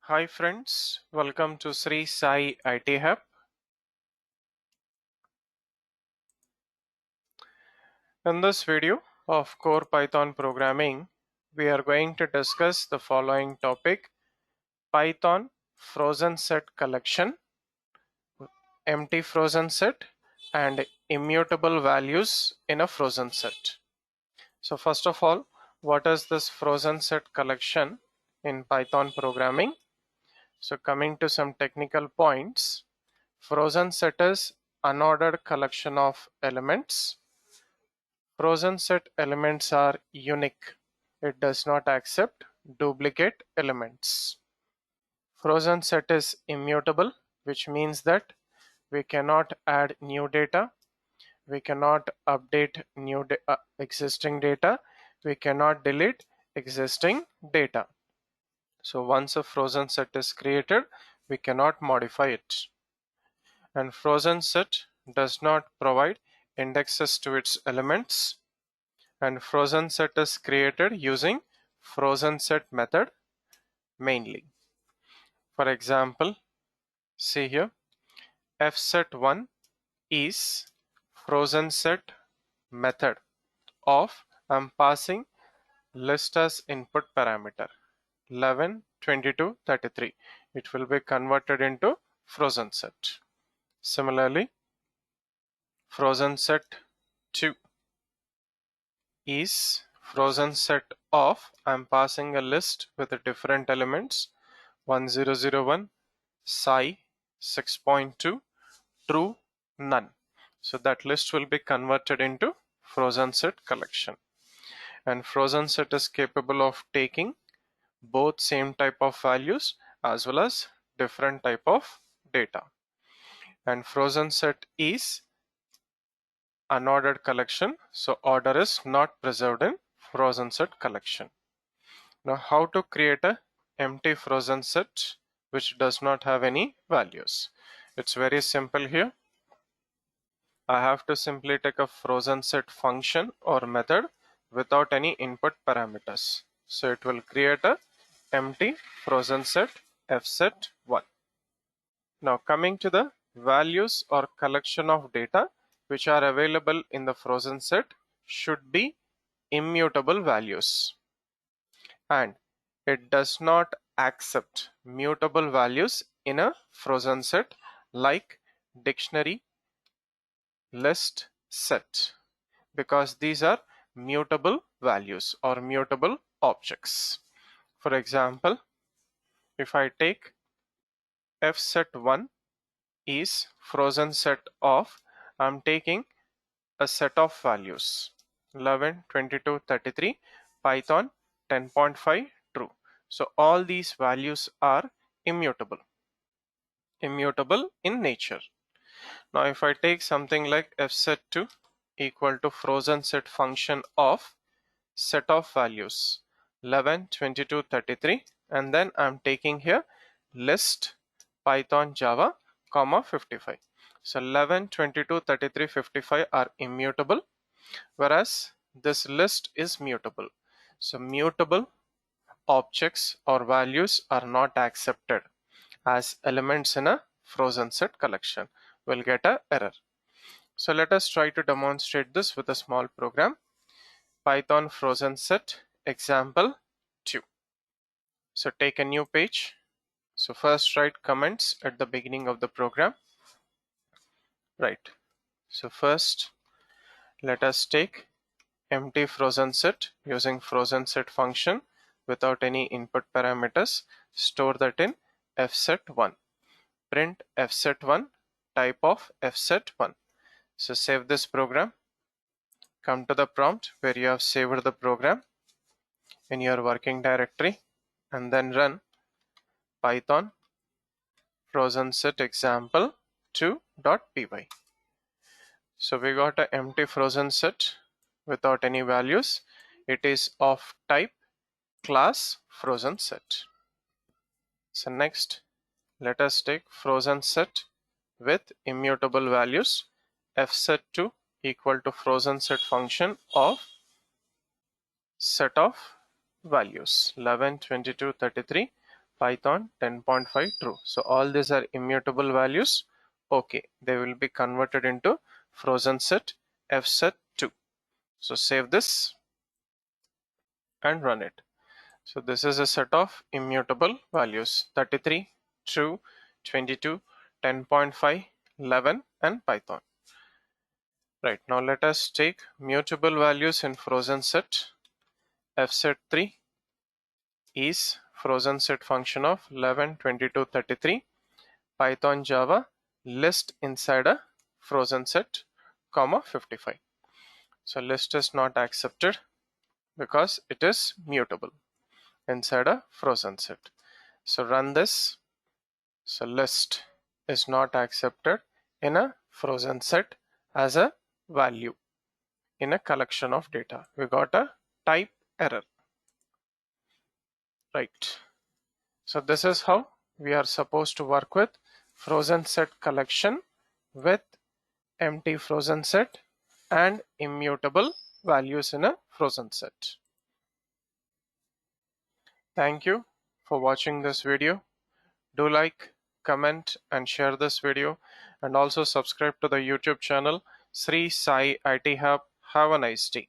Hi friends, welcome to SriSai IT Hub. In this video of Core Python Programming, we are going to discuss the following topic: Python Frozen Set Collection, Empty Frozen Set, and Immutable Values in a Frozen Set. So first of all, what is this Frozen Set Collection in Python Programming? So coming to some technical points, Frozen Set is unordered collection of elements. Frozen set elements are unique. It does not accept duplicate elements. Frozen set is immutable, which means that we cannot add new data, we cannot update existing data, we cannot delete existing data. So once a frozen set is created, we cannot modify it. And frozen set does not provide indexes to its elements. And frozen set is created using frozen set method mainly. For example, see here, fset1 is frozen set method of I'm passing list as input parameter 11, 22, 33. It will be converted into frozen set. Similarly, frozen set 2 is frozen set of I'm passing a list with the different elements 1001 psi 6.2 true none. So that list will be converted into frozen set collection. And frozen set is capable of taking both same type of values as well as different type of data. And frozen set is unordered collection, so order is not preserved in frozen set collection. Now how to create a empty frozen set which does not have any values? It's very simple here. I have to simply take a frozen set function or method without any input parameters. So it will create a empty frozen set fset1. Now coming to the values or collection of data which are available in the frozen set should be immutable values, and it does not accept mutable values in a frozen set like dictionary, list, set, because these are mutable values or mutable objects. For example, if I take fset1 is frozen set of I'm taking a set of values 11, 22, 33, Python 10.5 true. So all these values are immutable in nature. Now if I take something like fset2 equal to frozen set function of set of values 11, 22, 33, and then I'm taking here list Python Java comma 55. So 11, 22, 33, 55 are immutable, whereas this list is mutable. So mutable objects or values are not accepted as elements in a frozen set collection. We'll get an error. So let us try to demonstrate this with a small program. Python frozen set example 2. So take a new page. So first write comments at the beginning of the program. Right. So first let us take empty frozen set using frozen set function without any input parameters. Store that in fset1. Print fset1 type of fset1. So save this program. Come to the prompt where you have saved the program in your working directory and then run Python frozen set example 2.py. So we got an empty frozen set without any values. It is of type class frozen set. So next, let us take frozen set with immutable values fset2 equal to frozen set function of set of values 11, 22, 33, Python 10.5 true. So all these are immutable values. Okay, they will be converted into frozen set fset 2. So save this and run it. So this is a set of immutable values: 33, true, 22, 10.5, 11, and Python. Right, now let us take mutable values in frozen set. Fset 3 is frozen set function of 11, 22, 33. Python Java list inside a frozen set, comma 55. So list is not accepted because it is mutable inside a frozen set. So run this. So list is not accepted in a frozen set as a value in a collection of data. We got a type error. Right. So this is how we are supposed to work with frozen set collection with empty frozen set and immutable values in a frozen set. Thank you for watching this video. Do like, comment, and share this video, and also subscribe to the YouTube channel Sri Sai IT Hub. Have a nice day.